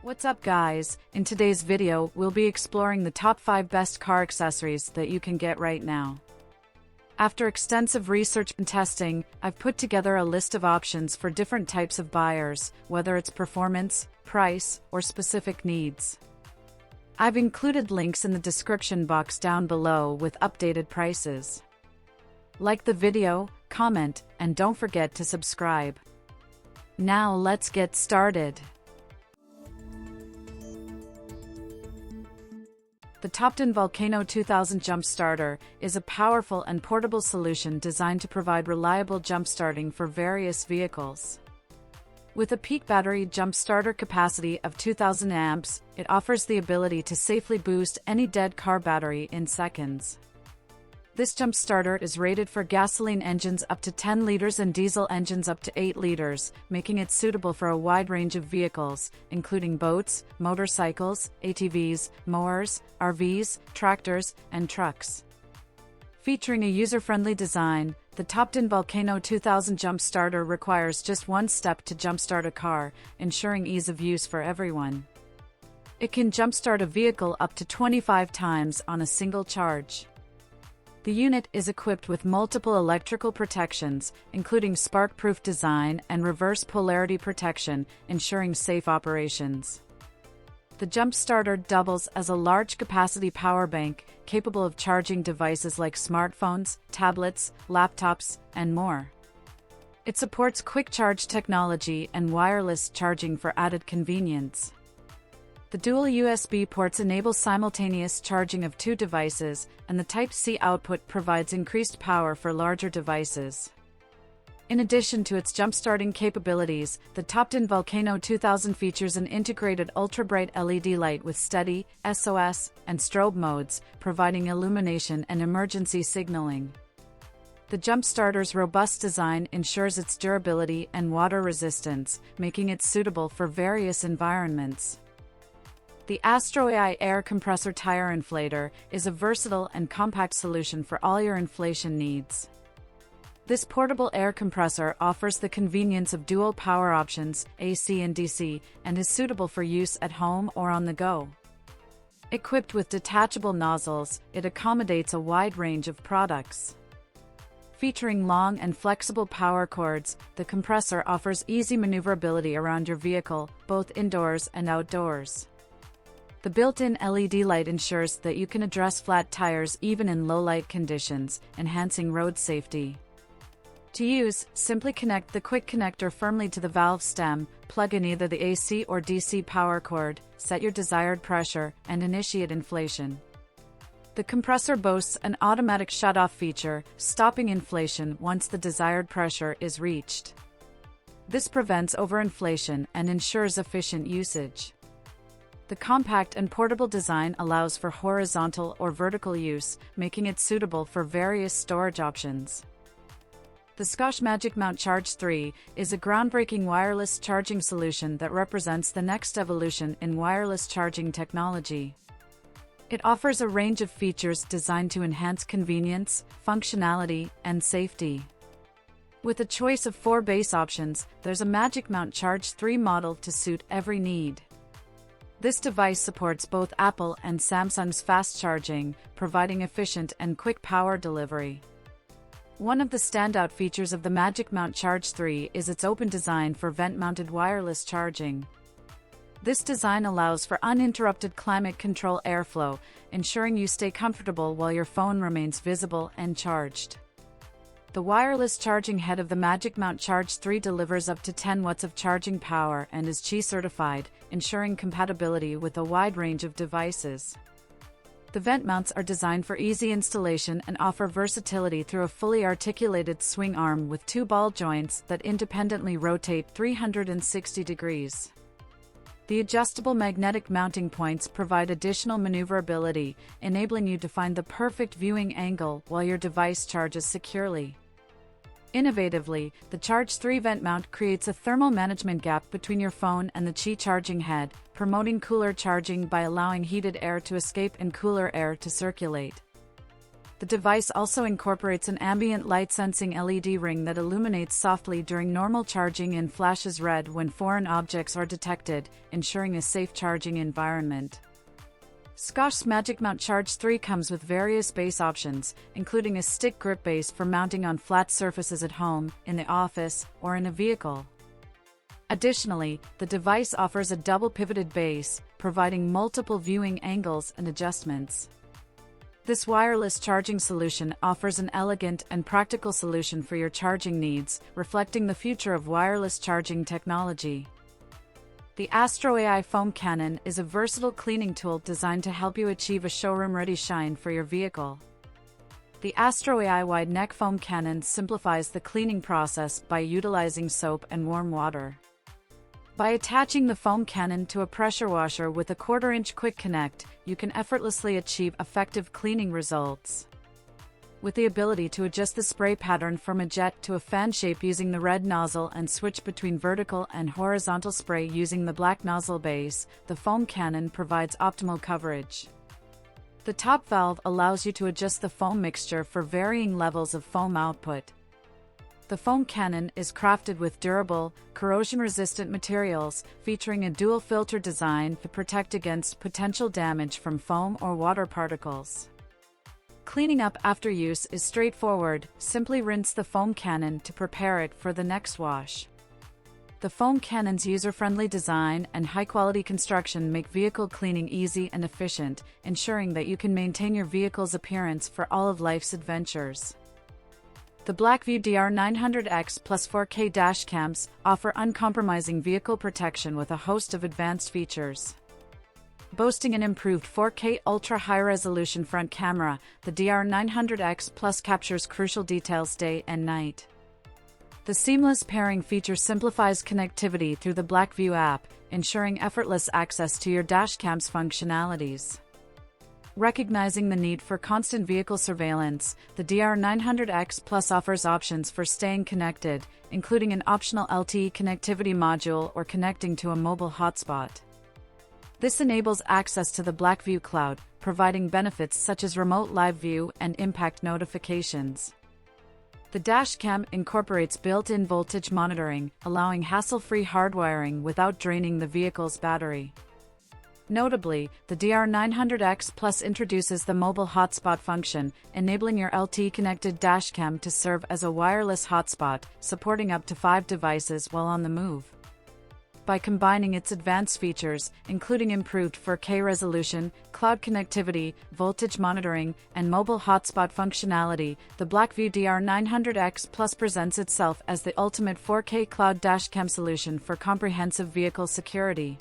What's up guys, in today's video we'll be exploring the top 5 best car accessories that you can get right now. After extensive research and testing, I've put together a list of options for different types of buyers, whether it's performance, price, or specific needs. I've included links in the description box down below with updated prices. Like the video, comment, and don't forget to subscribe. Now let's get started. The TOPDON Volcano 2000 Jump Starter is a powerful and portable solution designed to provide reliable jump starting for various vehicles. With a peak battery jump starter capacity of 2000 amps, it offers the ability to safely boost any dead car battery in seconds. This jump starter is rated for gasoline engines up to 10 liters and diesel engines up to 8 liters, making it suitable for a wide range of vehicles, including boats, motorcycles, ATVs, mowers, RVs, tractors, and trucks. Featuring a user-friendly design, the TOPDON Volcano 2000 Jump Starter requires just one step to jumpstart a car, ensuring ease of use for everyone. It can jumpstart a vehicle up to 25 times on a single charge. The unit is equipped with multiple electrical protections, including spark-proof design and reverse polarity protection, ensuring safe operations. The jump starter doubles as a large-capacity power bank, capable of charging devices like smartphones, tablets, laptops, and more. It supports quick charge technology and wireless charging for added convenience. The dual USB ports enable simultaneous charging of 2 devices, and the Type-C output provides increased power for larger devices. In addition to its jump-starting capabilities, the TOPDON Volcano 2000 features an integrated ultra-bright LED light with steady, SOS, and strobe modes, providing illumination and emergency signaling. The jump starter's robust design ensures its durability and water resistance, making it suitable for various environments. The AstroAI air compressor tire inflator is a versatile and compact solution for all your inflation needs. This portable air compressor offers the convenience of dual power options, AC and DC, and is suitable for use at home or on the go. Equipped with detachable nozzles, it accommodates a wide range of products. Featuring long and flexible power cords, the compressor offers easy maneuverability around your vehicle, both indoors and outdoors. The built-in LED light ensures that you can address flat tires even in low-light conditions, enhancing road safety. To use, simply connect the quick connector firmly to the valve stem, plug in either the AC or DC power cord, set your desired pressure, and initiate inflation. The compressor boasts an automatic shut-off feature, stopping inflation once the desired pressure is reached. This prevents overinflation and ensures efficient usage. The compact and portable design allows for horizontal or vertical use, making it suitable for various storage options. The Scosche Magicmount Charge 3 is a groundbreaking wireless charging solution that represents the next evolution in wireless charging technology. It offers a range of features designed to enhance convenience, functionality, and safety. With a choice of 4 base options, there's a Magicmount Charge 3 model to suit every need. This device supports both Apple and Samsung's fast charging, providing efficient and quick power delivery. One of the standout features of the Magicmount Charge 3 is its open design for vent-mounted wireless charging. This design allows for uninterrupted climate control airflow, ensuring you stay comfortable while your phone remains visible and charged. The wireless charging head of the Magicmount Charge 3 delivers up to 10 watts of charging power and is Qi certified, ensuring compatibility with a wide range of devices. The vent mounts are designed for easy installation and offer versatility through a fully articulated swing arm with 2 ball joints that independently rotate 360 degrees. The adjustable magnetic mounting points provide additional maneuverability, enabling you to find the perfect viewing angle while your device charges securely. Innovatively, the Charge 3 vent mount creates a thermal management gap between your phone and the Qi charging head, promoting cooler charging by allowing heated air to escape and cooler air to circulate. The The device also incorporates an ambient light-sensing LED ring that illuminates softly during normal charging and flashes red when foreign objects are detected, ensuring a safe charging environment. Scosche Magicmount Charge 3 comes with various base options, including a stick grip base for mounting on flat surfaces at home, in the office, or in a vehicle. Additionally, the device offers a double-pivoted base, providing multiple viewing angles and adjustments. This wireless charging solution offers an elegant and practical solution for your charging needs, reflecting the future of wireless charging technology. The AstroAI foam cannon is a versatile cleaning tool designed to help you achieve a showroom-ready shine for your vehicle. The AstroAI wide neck foam cannon simplifies the cleaning process by utilizing soap and warm water. By attaching the foam cannon to a pressure washer with a 1/4-inch quick connect, you can effortlessly achieve effective cleaning results. With the ability to adjust the spray pattern from a jet to a fan shape using the red nozzle and switch between vertical and horizontal spray using the black nozzle base, the foam cannon provides optimal coverage. The top valve allows you to adjust the foam mixture for varying levels of foam output. The foam cannon is crafted with durable, corrosion-resistant materials, featuring a dual filter design to protect against potential damage from foam or water particles. Cleaning up after use is straightforward. Simply rinse the foam cannon to prepare it for the next wash. The foam cannon's user-friendly design and high-quality construction make vehicle cleaning easy and efficient, ensuring that you can maintain your vehicle's appearance for all of life's adventures. The BlackVue DR900X Plus 4K dashcams offer uncompromising vehicle protection with a host of advanced features. Boasting an improved 4K ultra-high-resolution front camera, the DR900X Plus captures crucial details day and night. The seamless pairing feature simplifies connectivity through the BlackVue app, ensuring effortless access to your dashcam's functionalities. Recognizing the need for constant vehicle surveillance, the DR900X Plus offers options for staying connected, including an optional LTE connectivity module or connecting to a mobile hotspot. This enables access to the BlackVue cloud, providing benefits such as remote live view and impact notifications. The dashcam incorporates built-in voltage monitoring, allowing hassle-free hardwiring without draining the vehicle's battery. Notably, the DR900X Plus introduces the mobile hotspot function, enabling your LTE-connected dashcam to serve as a wireless hotspot, supporting up to 5 devices while on the move. By combining its advanced features, including improved 4K resolution, cloud connectivity, voltage monitoring, and mobile hotspot functionality, the BlackVue DR900X Plus presents itself as the ultimate 4K cloud dashcam solution for comprehensive vehicle security.